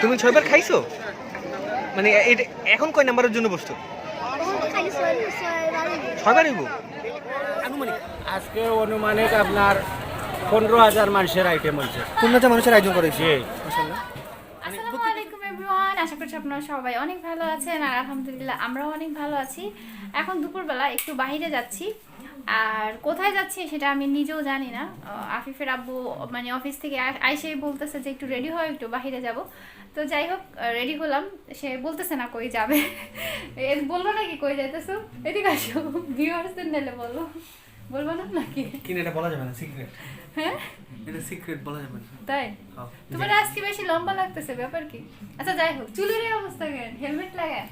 তুমি 6বার খাইছো? মানে এখন কয় নাম্বারের জন্য বসছো? 6বার হইব। আজকে অনুমানিক আপনার 15,000 মানুষের আইটেম হয়েছে। 15,000 মানুষের আয়োজন করেছে। মাশাআল্লাহ। আসসালামু আলাইকুম এভরিওয়ান, আশা করছি আপনারা সবাই অনেক ভালো আছেন আর আলহামদুলিল্লাহ আমরাও অনেক ভালো আছি। এখন দুপুরবেলা একটু বাইরে যাচ্ছি, আর কোথায় যাচ্ছি সেটা আমি নিজেও জানি না। আফিফের আব্বু মানে অফিস থেকে আইসেই বলতেছে যে একটু রেডি হয়, একটু বাইরে যাব। তো যাই হোক, রেডি হলাম। সে বলতেছে না কই যাবে। বললো নাকি কই যাইতেছো, এদিকে আসো, ভিউয়ার্সদের নেলে বলো, বলবো না নাকি? কিন্তু এটা বলা যাবে না, সিক্রেট। হ্যাঁ, এটা সিক্রেট বলা যাবে না। তাই? তোমার আজকে বেশি লম্বা লাগতেছে, ব্যাপার কি? আচ্ছা যাই হোক, চুলের এই অবস্থা কেন, হেলমেট লাগায়?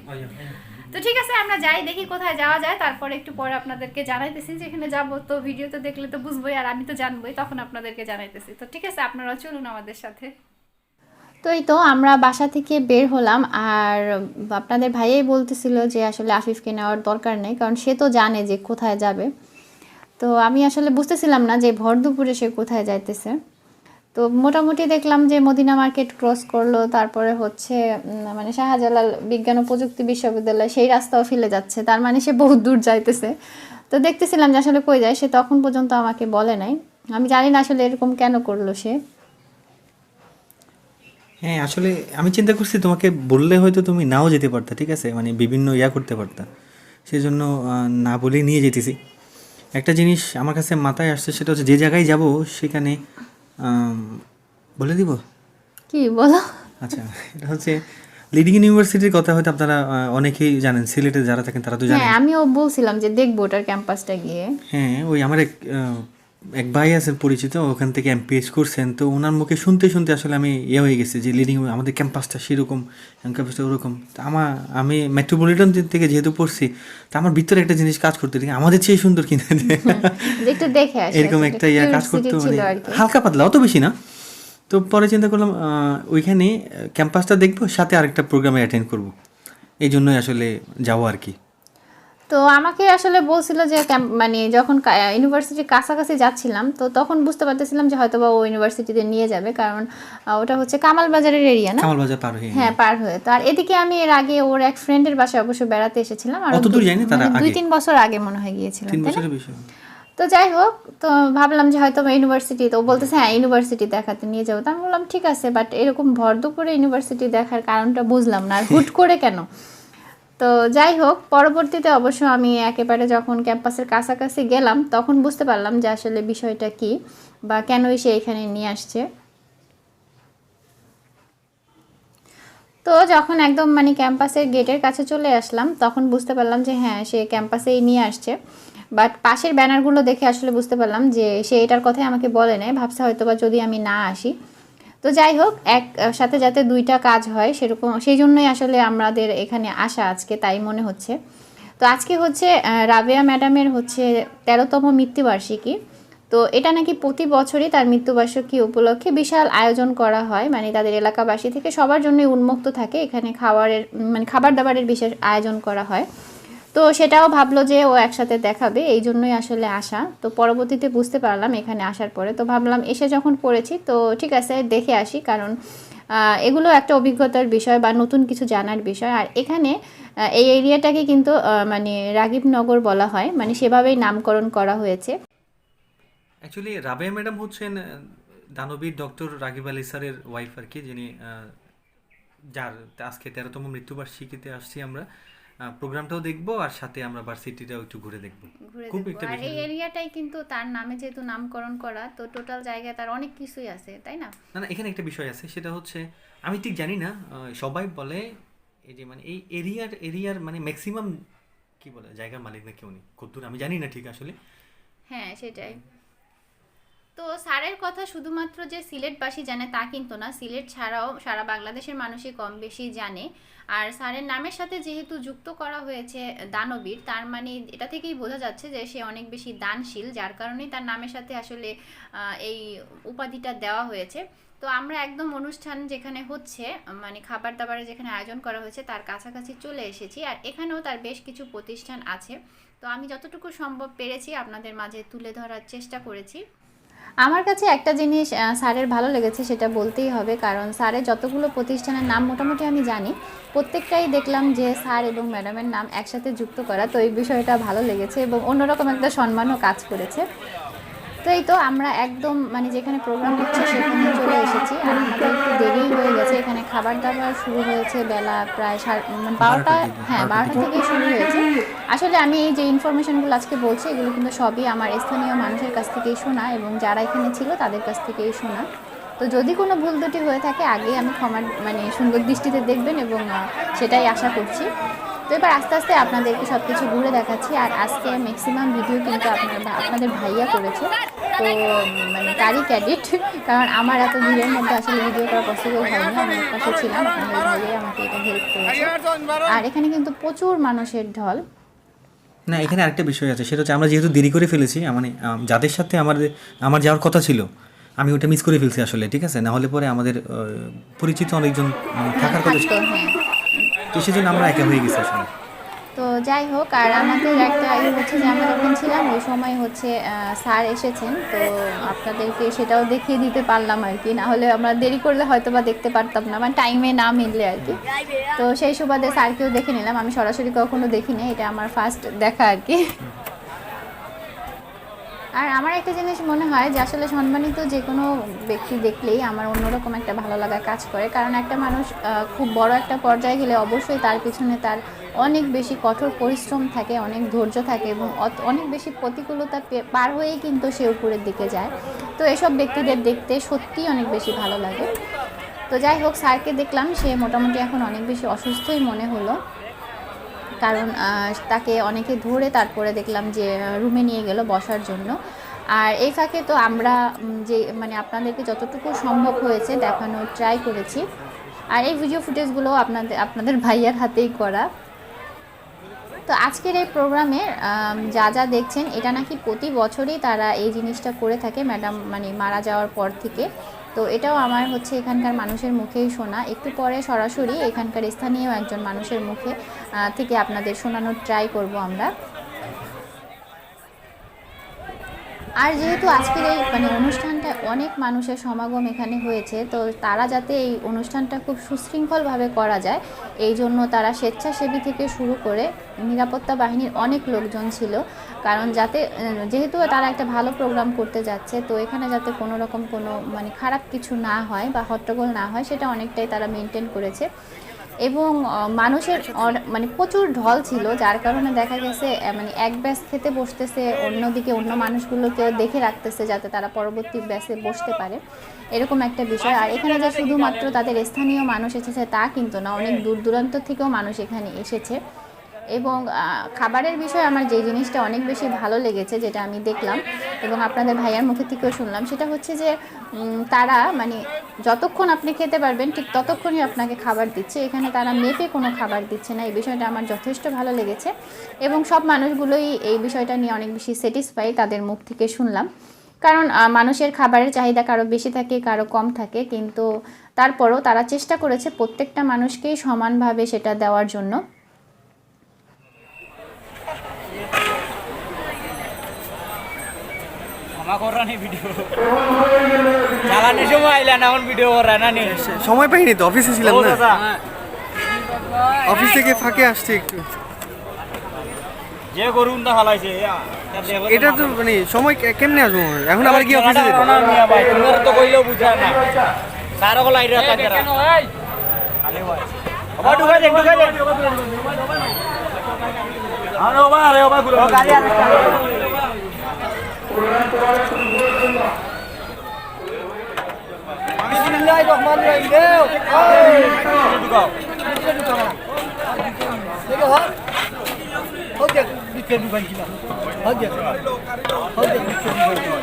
তো ঠিক আছে, আমরা যাই, দেখি কোথায় যাওয়া যায়, তারপরে একটু পরে আপনাদেরকে জানাইতেছি যেখানে যাবো। তো ভিডিওতে দেখলে তো বুঝবোই, আর আমি তো জানবোই, তখন আপনাদেরকে জানাইতেছি। তো ঠিক আছে, আপনারা চলুন আমাদের সাথে। তো এই তো আমরা বাসা থেকে বের হলাম, আর আপনাদের ভাইয়াই বলতেছিল যে আসলে আফিফকে নেওয়ার দরকার নেই, কারণ সে তো জানে যে কোথায় যাবে। তো আমি আসলে বুঝতেছিলাম না যে ভর দুপুরে সে কোথায় যাইতেছে। তো মোটামুটি দেখলাম যে মদিনা মার্কেট ক্রস করলো, তারপরে হচ্ছে মানে শাহজালাল বিজ্ঞান ও প্রযুক্তি বিশ্ববিদ্যালয়, সেই রাস্তাও ফেলে যাচ্ছে, তার মানে সে বহুত দূর যাইতেছে। তো দেখতেছিলাম যে আসলে কই যায়, সে তখন পর্যন্ত আমাকে বলে নাই। আমি জানি না আসলে এরকম কেন করলো সে। হ্যাঁ, আসলে আমি চিন্তা করছি তোমাকে বললে হয়তো তুমি নাও যেতে পারতা, ঠিক আছে, মানে বিভিন্ন করতে পারতা, সেই জন্য না বলেই নিয়ে যেতেছি। একটা জিনিস আমার কাছে মাথায় আসছে, সেটা হচ্ছে যে জায়গায় যাব সেখানে বলে দিব। কি বলো? আচ্ছা, এটা হচ্ছে লিডিং ইউনিভার্সিটির কথা, হয়তো আপনারা অনেকেই জানেন, সিলেটে যারা থাকেন তারা তো জানেন। হ্যাঁ, আমিও বলছিলাম যে দেখবো ওটার ক্যাম্পাসটা গিয়ে। হ্যাঁ, ওই আমার এক ভাই আছেন পরিচিত, ওখান থেকে এমপিএইচ করছেন। তো ওনার মুখে শুনতে শুনতে আসলে আমি হয়ে গেছি যে লিডিং আমাদের ক্যাম্পাসটা সেরকম, ক্যাম্পাসটা ওরকম। তা আমি মেট্রোপলিটন থেকে যেহেতু পড়ছি, তা আমার ভিতরে একটা জিনিস কাজ করতে, ঠিক আমাদের চেয়ে সুন্দর কিনা যে একটু দেখে আসি, এরকম একটা কাজ করতে, মানে হালকা পাতলা, অত বেশি না। তো পরে চিন্তা করলাম ওইখানে ক্যাম্পাসটা দেখবো, সাথে আরেকটা প্রোগ্রামে অ্যাটেন্ড করব, এই জন্যই আসলে যাবো আর কি। তো আমাকে আসলে বলছিল যে মানে যখন ইউনিভার্সিটির কাছাকাছি যাচ্ছিলাম, তো তখন বুঝতে পারতেছিলাম যে হয়তো বা ও ইউনিভার্সিটিতে নিয়ে যাবে, কারণ ওটা হচ্ছে কামাল বাজারের এরিয়া না? কামাল বাজার পার হয়ে, হ্যাঁ, পার হয়ে। তো আর এদিকে আমি এর আগে ওর এক ফ্রেন্ডের বাসায় অবশ্য বেড়াতে এসেছিলাম, আর অত দূর যাইনি, তার আগে 2-3 বছর আগে মনে হয় গিয়েছিলাম, 3 তাই না? বছরের বিষয়। তো যাই হোক, তো ভাবলাম যে হয়তো ইউনিভার্সিটি, তো বলতেছে হ্যাঁ ইউনিভার্সিটি দেখাতে নিয়ে যাবো। তো আমি বললাম ঠিক আছে, বাট এরকম ভর দুপুরে ইউনিভার্সিটি দেখার কারণটা বুঝলাম না, আর হুট করে কেন। তো যাই হোক, পরবর্তীতে অবশ্য আমি একেবারে যখন ক্যাম্পাসের কাছাকাছি গেলাম, তখন বুঝতে পারলাম যে আসলে বিষয়টা কি, বা কেনই সে এখানে নিয়ে আসছে। তো যখন একদম মানে ক্যাম্পাসের গেটের কাছে চলে আসলাম, তখন বুঝতে পারলাম যে হ্যাঁ, সে ক্যাম্পাসেই নিয়ে আসছে। বাট পাশের ব্যানারগুলো দেখে আসলে বুঝতে পারলাম যে সে এটার কথাই আমাকে বলে নেয়, ভাবছে হয়তো বা যদি আমি না আসি। তো যাই হোক, এক সাথে যাতে দুইটা কাজ হয় সেরকম, সেই জন্যই আসলে আমাদের এখানে আসা আজকে, তাই মনে হচ্ছে। তো আজকে হচ্ছে রাবেয়া ম্যাডামের হচ্ছে 13তম মৃত্যুবার্ষিকী। তো এটা নাকি প্রতি বছরই তার মৃত্যুবার্ষিকী উপলক্ষে বিশাল আয়োজন করা হয়, মানে তাদের এলাকাবাসী থেকে সবার জন্যই উন্মুক্ত থাকে, এখানে খাবারের মানে খাবার দাবারের বিশেষ আয়োজন করা হয়। তো সেটাও ভাবলো যে ও একসাথে দেখাবে, এই জন্যই আসলে আসা। তো পরবর্তীতে বুঝতে পারলাম এখানে আসার পরে, তো ভাবলাম এসে যখন পড়েছি তো ঠিক আছে দেখে আসি, কারণ এগুলো একটা অভিজ্ঞতার বিষয় বা নতুন কিছু জানার বিষয়। আর এখানে এই এরিয়াটাকে কিন্তু মানে রাগিবনগর বলা হয়, মানে সেভাবেই নামকরণ করা হয়েছে। অ্যাকচুয়ালি রাবেয়া ম্যাডাম হচ্ছেন দানবীর ডক্টর রাগিব আলী স্যারের ওয়াইফ আর কি, যিনি যার আজকে 13তম মৃত্যুবার্ষিকীতে আসছি আমরা। প্রোগ্রামটাও দেখবো, আর সাথে আমরা ভার্সিটিটাও একটু ঘুরে দেখবো। খুব একটা আর বেশি এই এরিয়াটাই কিন্তু তার নামে যেহেতু নামকরণ করা, তো টোটাল জায়গায় তার অনেক কিছুই আছে, তাই না? না না, এখানে একটা বিষয় আছে, সেটা হচ্ছে আমি ঠিক জানি না, সবাই বলে এই যে মানে এই এরিয়ার মানে ম্যাক্সিমাম কি বলে জায়গার মালিক না কেউ নেই, কতদূর আমি জানি না ঠিক আসলে। হ্যাঁ, সেটাই। তো স্যারের কথা শুধুমাত্র যে সিলেটবাসী জানে তা কিন্তু না, সিলেট ছাড়াও সারা বাংলাদেশের মানুষই কম বেশি জানে। আর স্যারের নামের সাথে যেহেতু যুক্ত করা হয়েছে দানবীর, তার মানে এটা থেকেই বোঝা যাচ্ছে যে সে অনেক বেশি দানশীল, যার কারণেই তার নামের সাথে আসলে এই উপাধিটা দেওয়া হয়েছে। তো আমরা একদম অনুষ্ঠান যেখানে হচ্ছে, মানে খাবার দাবারের যেখানে আয়োজন করা হয়েছে তার কাছাকাছি চলে এসেছি, আর এখানেও তার বেশ কিছু প্রতিষ্ঠান আছে। তো আমি যতটুকু সম্ভব পেরেছি আপনাদের মাঝে তুলে ধরার চেষ্টা করেছি। আমার কাছে একটা জিনিস স্যারের ভালো লেগেছে, সেটা বলতেই হবে, কারণ স্যারের যতগুলো প্রতিষ্ঠানের নাম মোটামুটি আমি জানি, প্রত্যেকটাই দেখলাম যে স্যার এবং ম্যাডামের নাম একসাথে যুক্ত করা। তো এই বিষয়টা ভালো লেগেছে এবং অন্যরকম একটা সম্মানও কাজ করেছে। তো এই তো আমরা একদম মানে যেখানে প্রোগ্রাম হচ্ছে সেখানে চলে এসেছি। আর আমাদের একটু দেরি হয়ে গেছে, এখানে খাবার দাবার শুরু হয়েছে বেলা প্রায় 12টা, হ্যাঁ 12টা থেকেই শুরু হয়েছে। আসলে আমি এই যে ইনফরমেশনগুলো আজকে বলছি এগুলো কিন্তু সবই আমার স্থানীয় মানুষের কাছ থেকেই শোনা এবং যারা এখানে ছিল তাদের কাছ থেকেই শোনা। তো যদি কোনো ভুল ত্রুটি হয়ে থাকে আগে আমি ক্ষমা মানে সুন্দর দৃষ্টিতে দেখবেন এবং সেটাই আশা করছি। তো এবার আস্তে আস্তে আপনাদেরকে সব কিছু ঘুরে দেখাচ্ছি। আর আজকে ম্যাক্সিমাম ভিডিও কিন্তু আপনাদের ভাইয়া করেছে, তো মানে তারই ক্রেডিট, কারণ আমার এত ভিড়ের মধ্যে আসলে ভিডিও করা পসিবল হয়নি। আমি এক পাশে ছিলাম, আপনাদের ভাইয়াই আমাকে এটা হেল্প করেছে। আর এখানে কিন্তু প্রচুর মানুষের ঢল। না, এখানে আরেকটা বিষয় আছে, সেটা হচ্ছে আমরা যেহেতু দেরি করে ফেলেছি, মানে যাদের সাথে আমার যাওয়ার কথা ছিল আমি ওটা মিস করে ফেলছি আসলে, ঠিক আছে? না হলে পরে আমাদের পরিচিত অনেকজন থাকার কথা ছিল, হ্যাঁ, তো সেজন্য আমরা একা হয়ে গেছি আসলে। তো যাই হোক, আর আমাদের একটা হচ্ছে যে আমরা যখন ছিলাম ওই সময় হচ্ছে স্যার এসেছেন, তো আপনাদেরকে সেটাও দেখিয়ে দিতে পারলাম আর কি, না হলে আমরা দেরি করলে হয়তো বা দেখতে পারতাম না, মানে টাইমে না মিললে আর কি। তো সেই সুবাদে স্যারকেও দেখে নিলাম, আমি সরাসরি কখনো দেখিনি, এটা আমার ফার্স্ট দেখা আর কি। আর আমার একটা জিনিস মনে হয় যে আসলে সম্মানিত যে কোনো ব্যক্তি দেখলেই আমার অন্যরকম একটা ভালো লাগা কাজ করে, কারণ একটা মানুষ খুব বড় একটা পর্যায়ে গেলে অবশ্যই তার পিছনে তার অনেক বেশি কঠোর পরিশ্রম থাকে, অনেক ধৈর্য থাকে এবং অনেক বেশি প্রতিকূলতা পার হয়েই কিন্তু সে উপরের দিকে যায়। তো এসব ব্যক্তিদের দেখতে সত্যিই অনেক বেশি ভালো লাগে। তো যাই হোক, স্যারকে দেখলাম, সে মোটামুটি এখন অনেক বেশি অসুস্থই মনে হলো, কারণ তাকে অনেকে ধরে তারপরে দেখলাম যে রুমে নিয়ে গেল বসার জন্য। আর এই ফাঁকে তো আমরা যে মানে আপনাদেরকে যতটুকু সম্ভব হয়েছে দেখানোর ট্রাই করেছি। আর এই ভিডিও ফুটেজগুলো আপনাদের ভাইয়ার হাতেই করা। তো আজকের এই প্রোগ্রামে যা যা দেখছেন এটা নাকি প্রতি বছরই তারা এই জিনিসটা করে থাকে ম্যাডাম মানে মারা যাওয়ার পর থেকে। তো এটাও আমার হচ্ছে এখানকার মানুষের মুখেই শোনা, একটু পরে সরাসরি এখানকার স্থানীয় একজন মানুষের মুখে থেকে আপনাদের শোনানোর ট্রাই করব আমরা। আর যেহেতু আজকের এই মানে অনুষ্ঠানটা অনেক মানুষের সমাগম এখানে হয়েছে, তো তারা যাতে এই অনুষ্ঠানটা খুব সুশৃঙ্খলভাবে করা যায় এই জন্য তারা স্বেচ্ছাসেবী থেকে শুরু করে নিরাপত্তা বাহিনীর অনেক লোকজন ছিল, কারণ যেহেতু তারা একটা ভালো প্রোগ্রাম করতে যাচ্ছে, তো এখানে যাতে কোনো রকম কোনো মানে খারাপ কিছু না হয় বা হট্টগোল না হয় সেটা অনেকটাই তারা মেনটেন করেছে। এবং মানুষের মানে প্রচুর ঢল ছিল, যার কারণে দেখা গেছে মানে এক ব্যাচ খেতে বসতেছে, অন্যদিকে অন্য মানুষগুলোকেও দেখে রাখতেছে যাতে তারা পরবর্তী ব্যাচে বসতে পারে, এরকম একটা বিষয়। আর এখানে যে শুধুমাত্র তাদের স্থানীয় মানুষ এসেছে তা কিন্তু না, অনেক দূর দূরান্ত থেকেও মানুষ এখানে এসেছে। এবং খাবারের বিষয়ে আমার যে জিনিসটা অনেক বেশি ভালো লেগেছে, যেটা আমি দেখলাম এবং আপনাদের ভাইয়ার মুখে থেকেও শুনলাম, সেটা হচ্ছে যে তারা মানে যতক্ষণ আপনি খেতে পারবেন ঠিক ততক্ষণই আপনাকে খাবার দিচ্ছে, এখানে তারা মেপে কোনো খাবার দিচ্ছে না। এই বিষয়টা আমার যথেষ্ট ভালো লেগেছে এবং সব মানুষগুলোই এই বিষয়টা নিয়ে অনেক বেশি স্যাটিসফাই, তাদের মুখ থেকে শুনলাম। কারণ মানুষের খাবারের চাহিদা কারো বেশি থাকে কারো কম থাকে, কিন্তু তারপরও তারা চেষ্টা করেছে প্রত্যেকটা মানুষকেই সমানভাবে সেটা দেওয়ার জন্য। সময় পাইনি তো, অফিসে ছিলাম না, অফিস থেকে ফাঁকে আসছে একটু। যে করুন তা হালাইছে এটা তো মানে সময় কেমনে আসবো এখন, আবার কি অফিসে যেতে? তো কইলেও বুঝা না সারা গলা আইরা তাকেরা আলে ভাই আবার ঢুকাই দেন আরে ওবা গুলো গাড়ি আর বিসমিল্লাহির রহমানির রহিম দেও ঢুকাও দেখো हो गया बीच में बन गया हो गया बीच में बन गया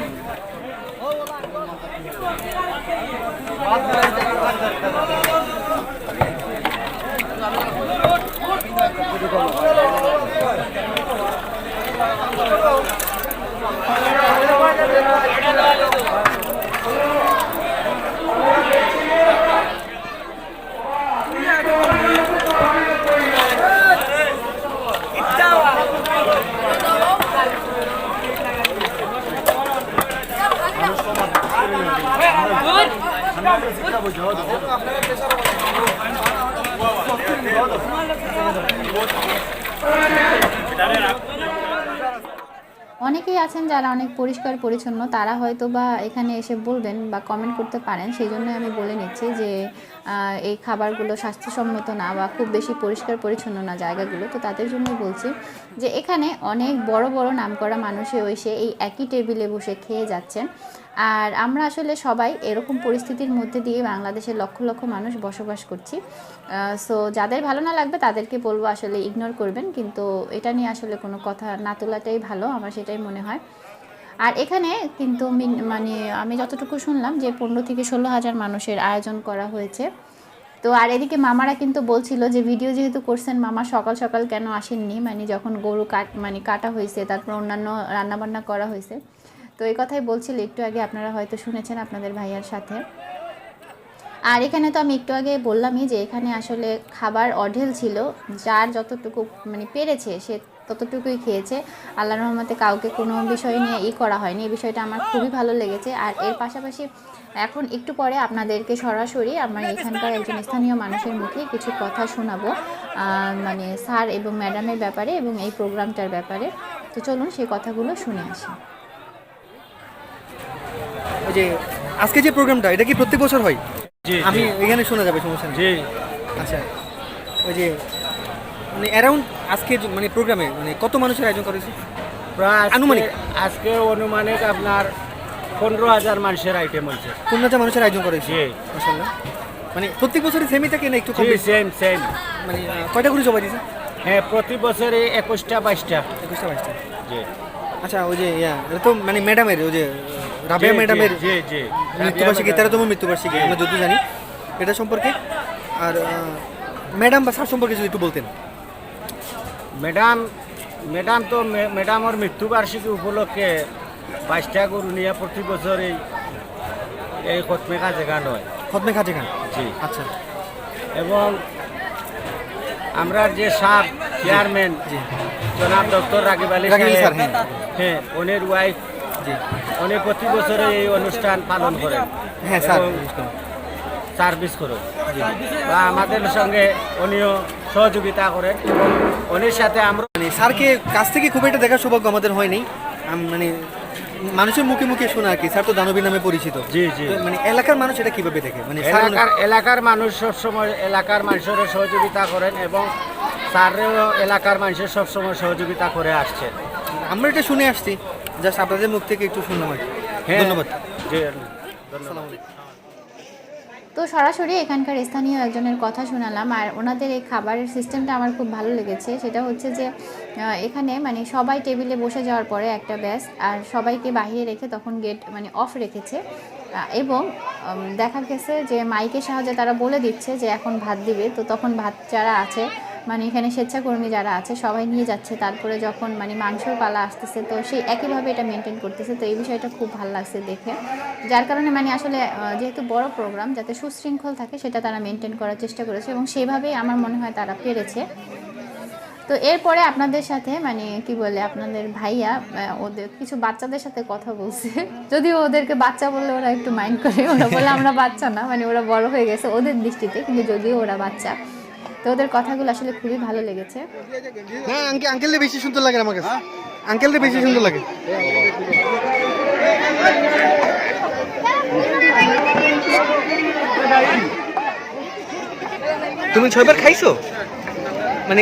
অনেকেই আছেন যারা অনেক পরিষ্কার পরিচ্ছন্ন, তারা হয়তো বা এখানে এসে বলবেন বা কমেন্ট করতে পারেন, সেই জন্য আমি বলে নিচ্ছি যে এই খাবারগুলো স্বাস্থ্যসম্মত না বা খুব বেশি পরিষ্কার পরিচ্ছন্ন না জায়গাগুলো। তো তাদের জন্যই বলছি যে এখানে অনেক বড় বড় নামকরা মানুষে এসে এই একই টেবিলে বসে খেয়ে যাচ্ছেন। আর আমরা আসলে সবাই এরকম পরিস্থিতির মধ্যে দিয়ে বাংলাদেশের লক্ষ লক্ষ মানুষ বসবাস করছি। সো যাদের ভালো না লাগবে তাদেরকে বলবো আসলে ইগনোর করবেন, কিন্তু এটা নিয়ে আসলে কোনো কথা না তোলাটাই ভালো, আমার সেটাই মনে হয়। আর এখানে কিন্তু মানে আমি যতটুকু শুনলাম যে 15 থেকে 16 হাজার মানুষের আয়োজন করা হয়েছে। তো আর এদিকে মামারা কিন্তু বলছিল যে ভিডিও যেহেতু করছেন মামা সকাল সকাল কেন আসেননি, মানে যখন গরু কাটা হয়েছে, তারপর অন্যান্য রান্নাবান্না করা হয়েছে। তো এই কথাই বলছিল একটু আগে, আপনারা হয়তো শুনেছেন আপনাদের ভাইয়ার সাথে। আর এখানে তো আমি একটু আগে বললামই যে এখানে আসলে খাবার অঢেল ছিল, যার যতটুকু মানে পেরেছে সে ততটুকুই খেয়েছে। আল্লাহর রহমতে কাউকে কোনো বিষয় নিয়ে করা হয়নি, এই বিষয়টা আমার খুবই ভালো লেগেছে। আর এর পাশাপাশি এখন একটু পরে আপনাদেরকে সরাসরি আমার এখানকার একজন স্থানীয় মানুষের মুখে কিছু কথা শোনাবো, মানে স্যার এবং ম্যাডামের ব্যাপারে এবং এই প্রোগ্রামটার ব্যাপারে। তো চলুন সেই কথাগুলো শুনে আসি। ওই যে আজকে যে প্রোগ্রামটা, এটা কি প্রত্যেক বছর হয়? জি আমি এখানে শোনা যাবে, সমস্যা নেই। জি আচ্ছা, ওই যে মানে অ্যারাউন্ড আজকে মানে প্রোগ্রামে মানে কত মানুষের আয়োজন করেছে প্রায় আনুমানিক? আজকে অনুমানিক আপনার 15,000 মানুষের আইটেম হয়েছে। 15,000 মানুষের আয়োজন করেছে, জি মাশাআল্লাহ। মানে প্রত্যেক বছরই সেমই থাকে না একটু কম বেশি? সেম মানে কয়টা করে জমা দিয়েছে? হ্যাঁ, প্রতি বছরে 21টা 22টা। 21টা 22টা। জি আচ্ছা, ওই যে এটা তো মানে ম্যাডামের, ওই যে রাবেয়া ম্যাডামের জি জি মৃত্যুবার্ষিকী, 13তম মৃত্যুবার্ষিকী, আমরা যত জানি এটা সম্পর্কে। আর ম্যাডাম বা স্যার সম্পর্কে যদি একটু বলতেন। ম্যাডামর মৃত্যুবার্ষিকী উপলক্ষে 22টা গরু নিয়ে প্রতি বছর এই খতমে কাজে গান হয়। খতমে খাজে খান, জি। আচ্ছা। এবং আমরা যে সাব চেয়ারম্যান জি জনাব ডক্টর রাগিব আলী স্যার, সাহেব, হ্যাঁ, ওনের ওয়াইফ, জি উনি প্রতি বছরে এই অনুষ্ঠান পালন করেন। হ্যাঁ স্যার, এবং সার্ভিস করেন বা আমাদের সঙ্গে উনিও সহযোগিতা করেন। এবং উনির সাথে আমরা মানে স্যারকে কাছ থেকে খুব একটা দেখার সৌভাগ্য আমাদের হয়নি। মানে মানুষের মুখে মুখে শোনা আর কি, স্যার তো দানবীর নামে পরিচিত। জি জি তো মানে এলাকার মানুষ এটা কিভাবে দেখে? মানে স্যার এলাকার মানুষ সবসময় এলাকার মানুষের সহযোগিতা করেন এবং স্যারেও এলাকার মানুষের সবসময় সহযোগিতা করে আসছেন। আমরা এটা শুনে আসছি, জাস্ট আপনাদের মুখ থেকে একটু শুনলাম আর কি। হ্যাঁ, ধন্যবাদ। জি, তো সরাসরি এখানকার স্থানীয় একজনের কথা শোনালাম। আর ওনাদের এই খাবারের সিস্টেমটা আমার খুব ভালো লেগেছে। সেটা হচ্ছে যে এখানে মানে সবাই টেবিলে বসে যাওয়ার পরে একটা ব্যাস, আর সবাইকে বাহিরে রেখে তখন গেট মানে অফ রেখেছে। এবং দেখা গেছে যে মাইকের সাহায্যে তারা বলে দিচ্ছে যে এখন ভাত দিবে। তো তখন ভাত যারা আছে মানে এখানে স্বেচ্ছাকর্মী যারা আছে সবাই নিয়ে যাচ্ছে। তারপরে যখন মানে মাংসর পালা আসতেছে তো সেই একইভাবে এটা মেনটেন করতেছে। তো এই বিষয়টা খুব ভালো লাগছে দেখে, যার কারণে মানে আসলে যেহেতু বড় প্রোগ্রাম যাতে সুশৃঙ্খল থাকে সেটা তারা মেনটেন করার চেষ্টা করেছে এবং সেভাবেই আমার মনে হয় তারা পেরেছে। তো এরপরে আপনাদের সাথে মানে কি বলে আপনাদের ভাইয়া ওদের কিছু বাচ্চাদের সাথে কথা বলছে। যদিও ওদেরকে বাচ্চা বললে ওরা একটু মাইন্ড করে, ওরা বলে আমরা বাচ্চা না, মানে ওরা বড় হয়ে গেছে ওদের দৃষ্টিতে, কিন্তু যদিও ওরা বাচ্চা। তো ওদের কথাগুলো আসলে খুবই ভালো লেগেছে। হ্যাঁ, আঙ্কেলদের বেশি সুন্দর লাগে আমার কাছে, আঙ্কেলদের বেশি সুন্দর লাগে। তুমি 6 বার খাইছো? মানে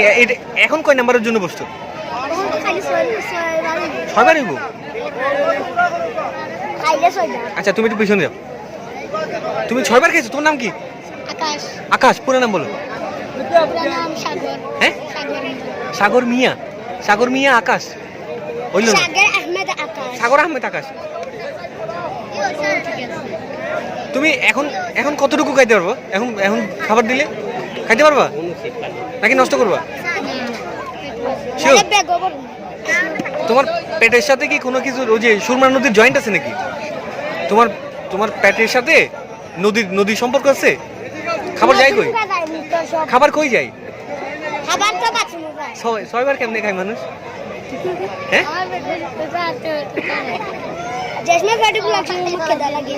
এখন কয় নাম্বারের জন্য বসছো? 6 বার হইব। আচ্ছা, তুমি একটু পিছনে যাও। তুমি 6 বার খাইছো? তোমার নাম কি? আকাশ। আকাশ, পুরো নাম বলো। নাম সাগর। হ্যাঁ, সাগর মিয়া। সাগর মিয়া আকাশ হইল না? সাগর আহমেদ আকাশ। সাগর আহমেদ আকাশ। তুমি এখন কতটুকু খাইতে পারবো? এখন খাবার দিলে খাইতে পারবা নাকি নষ্ট করবা? তোমার পেটের সাথে কি কোনো কিছু ওই যে সুরমা নদীর জয়েন্ট আছে নাকি? তোমার পেটের সাথে নদীর সম্পর্ক আছে? খাবার যায় কই? খাবার কই যায়? খাবার তো বাঁচি না। 6 বার কেমনে খায় মানুষ? হ্যাঁ, জেসমে পেটে লাগছে মুখে দা লাগে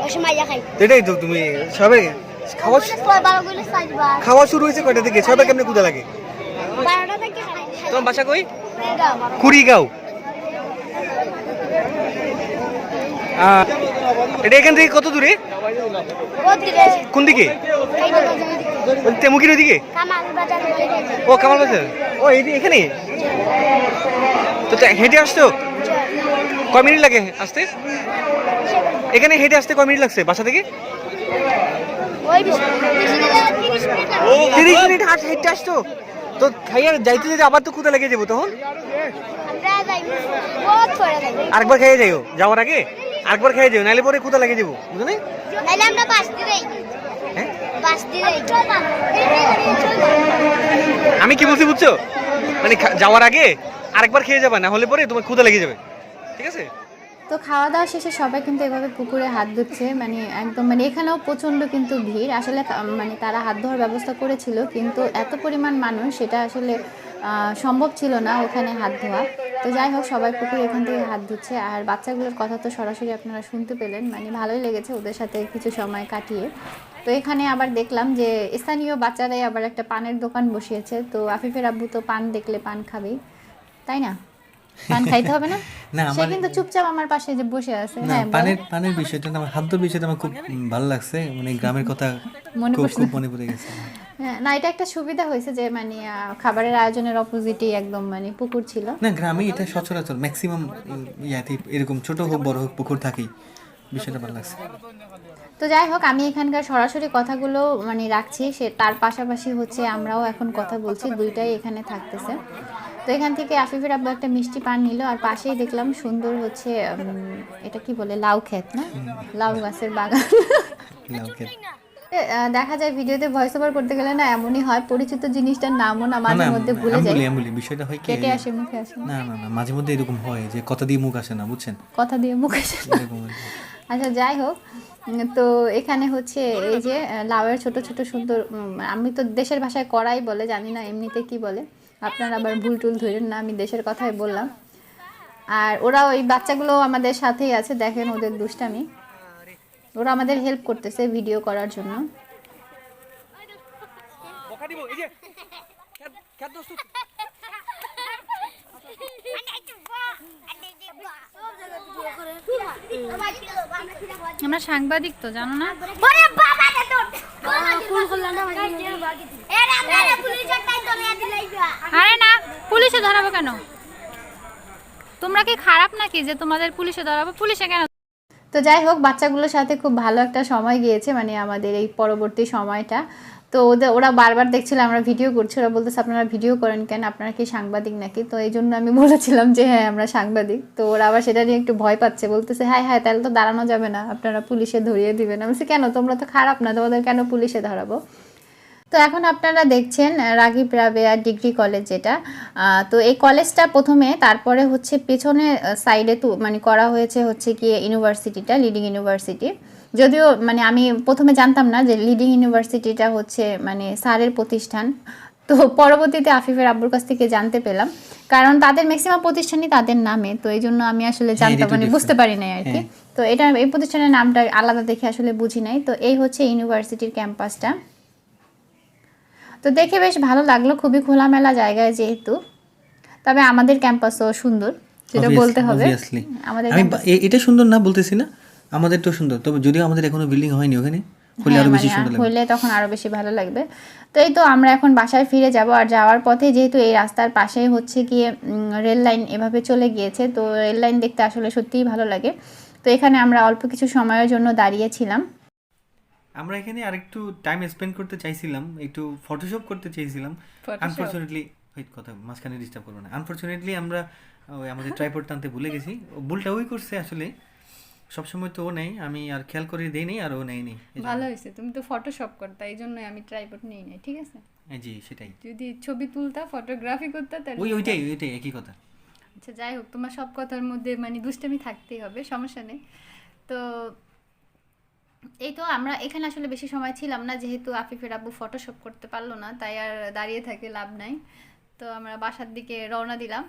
ওই সময় খাই। এটাই তো তুমি খাওয়া ছয় বার গুলো সাজবার খাওয়া শুরু হয়েছে কয়টা থেকে? 6বার কেমনে ক্ষুধা লাগে? 12টা থেকে তোমার বাসা কই? দাও কুড়িগাঁও। এটা এখান থেকে কত দূরে? ওদিকে কোন দিকে? তেমুকির ওইদিকে? কামাল বাজার ও কামাল বাজার। ও এখানে তো হেঁটে আসছো? কয় মিনিট লাগে আসতে? এখানে হেঁটে আসতে কয় মিনিট লাগছে বাসা থেকে? ওই 30 মিনিট 30 মিনিট হেঁটে আসছো? তো খাইয়া যাইতে যেতে আবার তো ক্ষুধা লেগে যাবো তখন। আমরা যাই বহুত পরে যাই আরেকবার খেয়ে যাইও যাওয়ার আগে, আরেকবার খেয়ে যাও, নাহলে পরে ক্ষুধা লেগে যাবো, বুঝো না? তাহলে আমরা বাসতে যাই হ্যাঁ বাসতে যাই আমি কি বলছি বুঝছো, মানে যাওয়ার আগে আরেকবার খেয়ে যাবে, না হলে পরে তোমার ক্ষুধা লেগে যাবে, ঠিক আছে? তো খাওয়া দাওয়া শেষে সবাই কিন্তু এভাবে পুকুরে হাত ধুচ্ছে, মানে একদম মানে এখানেও প্রচণ্ড কিন্তু ভিড় আসলে, মানে তারা হাত ধোয়ার ব্যবস্থা করেছিল কিন্তু এত পরিমাণ মানুষ সেটা আসলে সম্ভব ছিল না ওখানে হাত ধোয়া। তো যাই হোক সবাই পুকুরে এখান থেকে হাত ধুচ্ছে, আর বাচ্চাগুলোর কথা তো সরাসরি আপনারা শুনতে পেলেন, মানে ভালোই লেগেছে ওদের সাথে কিছু সময় কাটিয়ে। তো এখানে আবার দেখলাম যে স্থানীয় বাচ্চারাই আবার একটা পানের দোকান বসিয়েছে, তো আফিফের আব্বু তো পান দেখলে পান খাবেই, তাই না? পান খাইতে হবে না? না, সে কিন্তু চুপচাপ আমার পাশে যে বসে আছে। না, হ্যাঁ বলো। পানের বিষয়টা না, আমার খাদ্যর বিষয়টা আমার খুব ভালো লাগছে, মানে গ্রামের কথা মনে খুব পড়ছে। খুব মনে পড়ে গেছে। হ্যাঁ, না এটা একটা সুবিধা হয়েছে যে মানে খাবারের আয়োজনের অপোজিটেই একদম মানে পুকুর ছিল। না, গ্রামে এটা সচরাচর ম্যাক্সিমাম ইয়াতে এরকম ছোট হোক বড় হোক পুকুর থাকেই, বিষয়টা ভালো লাগছে। তো যাই হোক আমি এখানকার সরাসরি কথাগুলো মানে রাখছি, সে তার পাশাপাশি হচ্ছে আমরাও এখন কথা বলছি, দুইটাই এখানে থাকতেছে। তো এখান থেকে আফিফের আব্বু একটা মিষ্টি পান নিল, আর পাশেই দেখলাম সুন্দর হচ্ছে এটা কি বলে, লাউ ক্ষেত না, লাউ গাছের বাগান। লাউকে- দেখা যায় ভিডিওতে ভয়েস ওভার করতে গেলে না এমনই হয়, পরিচিত জিনিসটার নামও না মাঝে না, মধ্যে ভুলে আমি যাই, বলি বিষয়টা হয় কি, কেটে আসে মুখে আসে, না না না, মাঝে মধ্যে এরকম হয় যে কথা দিয়ে মুখ আসে না, বুঝছেন? কথা দিয়ে মুখে আসে না। এরকম আর কি। আচ্ছা যাই হোক, তো এখানে হচ্ছে এই যে লাউয়ের ছোট ছোট সুন্দর, আমি তো দেশের ভাষায় কড়াই বলে, জানি না এমনিতে কি বলে, আপনারা আবার ভুল টুল ধরেন না, আমি দেশের কথাই বললাম। আর ওরা ওই বাচ্চাগুলো আমাদের সাথেই আছে, দেখেন ওদের দুষ্টামি, ওরা আমাদের হেল্প করতেছে ভিডিও করার জন্য। আমরা সাংবাদিক তো জানো না? ওরে বাবা রে তোর ফুল করলাম না এর আমরা পুলিশের টাইম তো নিয়ে দিলাইবা আরে না, পুলিশে ধরাবো কেন? তোমরা কি খারাপ নাকি যে তোমাদের পুলিশে ধরাবো? পুলিশে কেন? তো যাই হোক বাচ্চাগুলোর সাথে খুব ভালো একটা সময় গিয়েছে, মানে আমাদের এই পরবর্তী সময়টা। তো ওরা বারবার দেখছিল আমরা ভিডিও করছি, ওরা বলতেছে আপনারা ভিডিও করেন কেন, আপনারা কি সাংবাদিক নাকি? তো এই জন্য আমি বলেছিলাম যে হ্যাঁ আমরা সাংবাদিক। তো ওরা আবার সেটা নিয়ে একটু ভয় পাচ্ছে, বলতেছে হ্যাঁ হ্যাঁ তাহলে তো দাঁড়ানো যাবে না, আপনারা পুলিশে ধরিয়ে দিবেন। আমি বলছি কেন, তোমরা তো খারাপ না, তোমাদের কেন পুলিশে ধরাবো? তো এখন আপনারা দেখছেন রাগিব রাবেয়া ডিগ্রি কলেজ যেটা, তো এই কলেজটা প্রথমে, তারপরে হচ্ছে পেছনে সাইডে তো মানে করা হয়েছে হচ্ছে কি ইউনিভার্সিটিটা, লিডিং ইউনিভার্সিটি। যদিও মানে আমি প্রথমে জানতাম না যে লিডিং ইউনিভার্সিটিটা হচ্ছে মানে স্যারের প্রতিষ্ঠান, তো পরবর্তীতে আফিফের আব্বুর কাছ থেকে জানতে পেলাম, কারণ তাদের ম্যাক্সিমাম প্রতিষ্ঠানই তাদের নামে, তো এই জন্য আমি আসলে জানতাম মানে বুঝতে পারি নাই আর কি। তো এটা এই প্রতিষ্ঠানের নামটা আলাদা দেখে আসলে বুঝি নাই। তো এই হচ্ছে ইউনিভার্সিটির ক্যাম্পাসটা, তো দেখে বেশ ভালো লাগলো, খুবই খোলামেলা জায়গায় যেহেতু। তবে আমাদের ক্যাম্পাসও সুন্দর, সেটা বলতে হবে। Obviously. আমাদের আমি campus- এটা সুন্দর না বলতেছি না, আমাদের তো সুন্দর, তবে যদিও আমাদের এখনো বিল্ডিং হয়নি, ওখানে হলে হ্যাঁ, আরো বেশি মানে সুন্দর লাগবে। হলে তখন আরো বেশি ভালো লাগবে। তো এই তো আমরা এখন বাসায় ফিরে যাব, আর যাওয়ার পথে যেহেতু এই রাস্তার পাশেই হচ্ছে গিয়ে রেল লাইন এভাবে চলে গিয়েছে, তো রেল লাইন দেখতে আসলে সত্যিই ভালো লাগে। তো এখানে আমরা অল্প কিছু সময়ের জন্য দাঁড়িয়েছিলাম। আমরা এখানে আরেকটু টাইম স্পেন্ড করতে চাইছিলাম, একটু ফটোশপ করতে চাইছিলাম। আনফরচুনেটলি কথা মাঝখানে ডিস্টার্ব করবো না। আনফরচুনেটলি আমরা ওই আমাদের ট্রাইপড টানতে ভুলে গেছি, ভুলটা ওই করছে আসলে, সবসময় তো ও নেই, আমি আর খেয়াল করে দেই নেই, আর ও নেয়নি। ভালো হয়েছে, তুমি তো ফটোশপ করতে, এই জন্যই আমি ট্রাইপড নিই নাই, ঠিক আছে? জি সেটাই, যদি ছবি তুলতা, ফটোগ্রাফি করতে, তাহলে ওইটাই একই কথা। আচ্ছা যাই হোক, তোমার সব কথার মধ্যে মানে দুষ্টামি থাকতেই হবে, সমস্যা নেই। তো এই তো আমরা এখানে আসলে বেশি সময় ছিলাম না, যেহেতু আফিফের আব্বু ফটোশপ করতে পারলো না, তাই আর দাঁড়িয়ে থাকে লাভ নাই। তো আমরা বাসার দিকে রওনা দিলাম,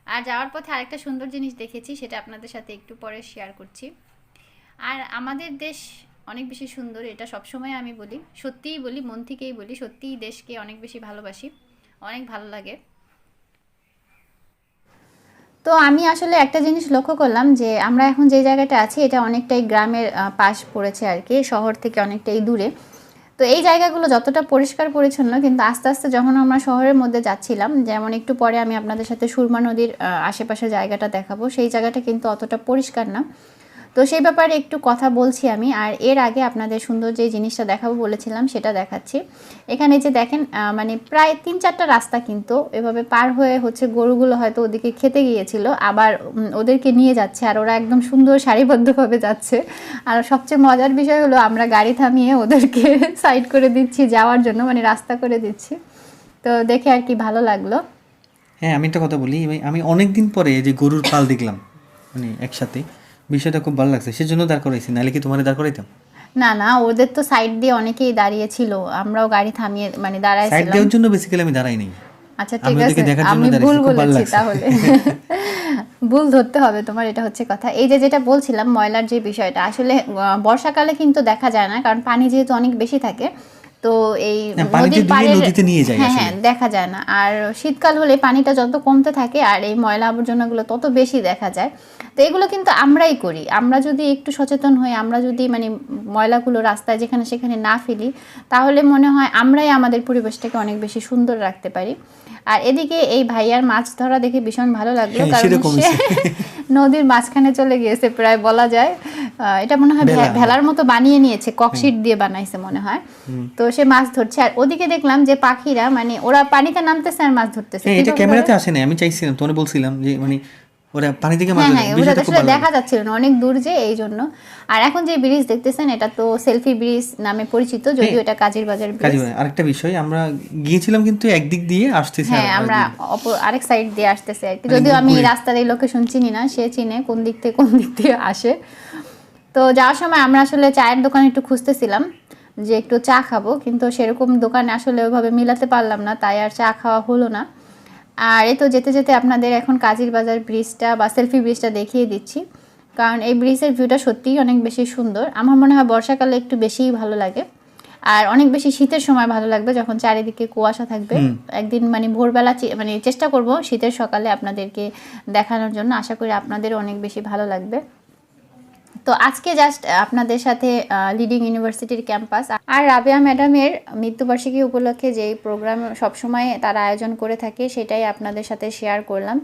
আর যাওয়ার পথে আরেকটা সুন্দর জিনিস দেখেছি, সেটা আপনাদের সাথে একটু পরে শেয়ার করছি। আর আমাদের দেশ অনেক বেশি সুন্দর, এটা সবসময় আমি বলি, সত্যিই বলি, মন থেকেই বলি, সত্যিই দেশকে অনেক বেশি ভালোবাসি, অনেক ভালো লাগে। তো আমি আসলে একটা জিনিস লক্ষ্য করলাম যে আমরা এখন যে জায়গাটা আছি এটা অনেকটাই গ্রামের পাশ পড়েছে আর কি, শহর থেকে অনেকটাই দূরে। তো এই জায়গাগুলো যতটা পরিষ্কার পরিচ্ছন্ন, কিন্তু আস্তে আস্তে যখন আমরা শহরের মধ্যে যাচ্ছিলাম, যেমন একটু পরে আমি আপনাদের সাথে সুরমা নদীর আশেপাশে জায়গাটা দেখাবো, সেই জায়গাটা কিন্তু অতটা পরিষ্কার না। তো সেই ব্যাপারে একটু কথা বলছি আমি। আর এর আগে আপনাদের সুন্দর যে জিনিসটা দেখাবো বলেছিলাম সেটা দেখাচ্ছি। এখানে যে দেখেন মানে প্রায় 3-4টা রাস্তা কিন্তু এভাবে পার হয়ে হচ্ছে গরুগুলো হয়তো ওদিকে খেতে গিয়েছিল, আবার ওদেরকে নিয়ে যাচ্ছে, আর ওরা একদম সুন্দর সারিবদ্ধভাবে যাচ্ছে। আর সবচেয়ে মজার বিষয় হলো আমরা গাড়ি থামিয়ে ওদেরকে সাইড করে দিচ্ছি যাওয়ার জন্য, মানে রাস্তা করে দিচ্ছি। তো দেখে আর কি ভালো লাগলো। হ্যাঁ, আমি একটা কথা বলি, আমি অনেক দিন পরে যে গরুর পাল দেখলাম মানে একসাথে, বিষয়টা খুব ভালো লাগছে, সেজন্য দাঁড় করাইছি, নাহলে কি তোমার দাঁড় করাইতাম? না না, ওদের তো সাইড দিয়ে অনেকেই দাঁড়িয়ে ছিল, আমরাও গাড়ি থামিয়ে মানে সাইড দাঁড়াইছিলাম। দেওয়ার জন্য বেসিক্যালি আমি দাঁড়াই নাই। আচ্ছা আমি ঠিক আছে, ওদেরকে দেখার জন্য আমি দাঁড়িয়েছি, ভুল খুব ভালো বলেছি লাগছে। তাহলে। ভুল ধরতে হবে তোমার, এটা হচ্ছে কথা। এই যে যেটা বলছিলাম ময়লার যে বিষয়টা, আসলে বর্ষাকালে কিন্তু দেখা যায় না, কারণ পানি যেহেতু অনেক বেশি থাকে। তো এই পানিতে নদীর দিয়ে পাড়ে নদীতে নিয়ে যায় হ্যাঁ আসলে। হ্যাঁ দেখা যায় না। আর শীতকাল হলে পানিটা যত কমতে থাকে আর এই ময়লা আবর্জনাগুলো তত বেশি দেখা যায়। তো এগুলো কিন্তু আমরাই করি, আমরা যদি একটু সচেতন হই, আমরা যদি মানে ময়লাগুলো রাস্তায় যেখানে সেখানে না ফেলি, তাহলে মনে হয় আমরাই আমাদের পরিবেশটাকে অনেক বেশি সুন্দর রাখতে পারি। আর এদিকে এই ভাইয়ার মাছ ধরা দেখে ভীষণ ভালো লাগলো, হ্যাঁ, কারণ সেরকমই সে নদীর মাঝখানে চলে গিয়েছে প্রায় বলা যায়। এটা মনে হয় ভেলার মতো বানিয়ে নিয়েছে, ককশিট দিয়ে বানাইছে মনে হয়। তো সে মাছ ধরছে, আর ওদিকে দেখলাম যে পাখিরা মানে ওরা পানিতে নামতেছে আর মাছ ধরতেছে। হ্যাঁ, এটা কিভাবে ক্যামেরাতে ধরে? আসে না, আমি চাইছিলাম, তোমাকে বলছিলাম যে মানে ওরা পানি থেকে মাছ হ্যাঁ ধরে, হ্যাঁ, ওটা বিষয়টা খুব আসলে ভালো দেখা লাগে। যাচ্ছিল না, অনেক দূর যে, এই জন্য। আর এখন যে ব্রিজ দেখতেছেন এটা তো সেলফি ব্রিজ নামে পরিচিত, যদিও এটা কাজীর বাজার ব্রিজ। কাজী ভাই, আরেকটা বিষয়, আমরা গিয়েছিলাম কিন্তু একদিক দিয়ে আসতেছি হ্যাঁ, আমরা আরেক সাইড দিয়ে আসতেছি আর কি, যদিও আমি রাস্তার এই লোকেশন চিনি না, সে চিনে কোন দিক থেকে আসে। তো যাওয়ার সময় আমরা আসলে চায়ের দোকানে একটু খুঁজতেছিলাম যে একটু চা খাবো, কিন্তু সেরকম দোকানে আসলে ওইভাবে মিলাতে পারলাম না, তাই আর চা খাওয়া হলো না। আর এই তো যেতে যেতে আপনাদের এখন কাজীর বাজার ব্রিজটা বা সেলফি ব্রিজটা দেখিয়ে দিচ্ছি, কারণ এই ব্রিজের ভিউটা সত্যিই অনেক বেশি সুন্দর। আমার মনে হয় বর্ষাকালে একটু বেশিই ভালো লাগে, আর অনেক বেশি শীতের সময় ভালো লাগবে যখন চারিদিকে কুয়াশা থাকবে। একদিন মানে ভোরবেলা মানে চেষ্টা করব শীতের সকালে আপনাদেরকে দেখানোর জন্য, আশা করি আপনাদের অনেক বেশি ভালো লাগবে। তো আজকে জাস্ট আপনাদের সাথে লিডিং ইউনিভার্সিটির ক্যাম্পাস আর রাবেয়া ম্যাডামের মৃত্যুবার্ষিকী উপলক্ষে যেই প্রোগ্রাম সবসময় তারা আয়োজন করে থাকে সেটাই আপনাদের সাথে শেয়ার করলাম।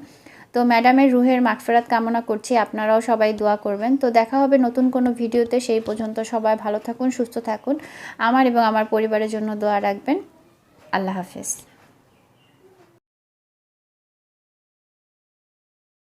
তো ম্যাডামের রুহের মাগফিরাত কামনা করছি, আপনারাও সবাই দোয়া করবেন। তো দেখা হবে নতুন কোনো ভিডিওতে, সেই পর্যন্ত সবাই ভালো থাকুন, সুস্থ থাকুন, আমার এবং আমার পরিবারের জন্য দোয়া রাখবেন। আল্লাহ হাফেজ।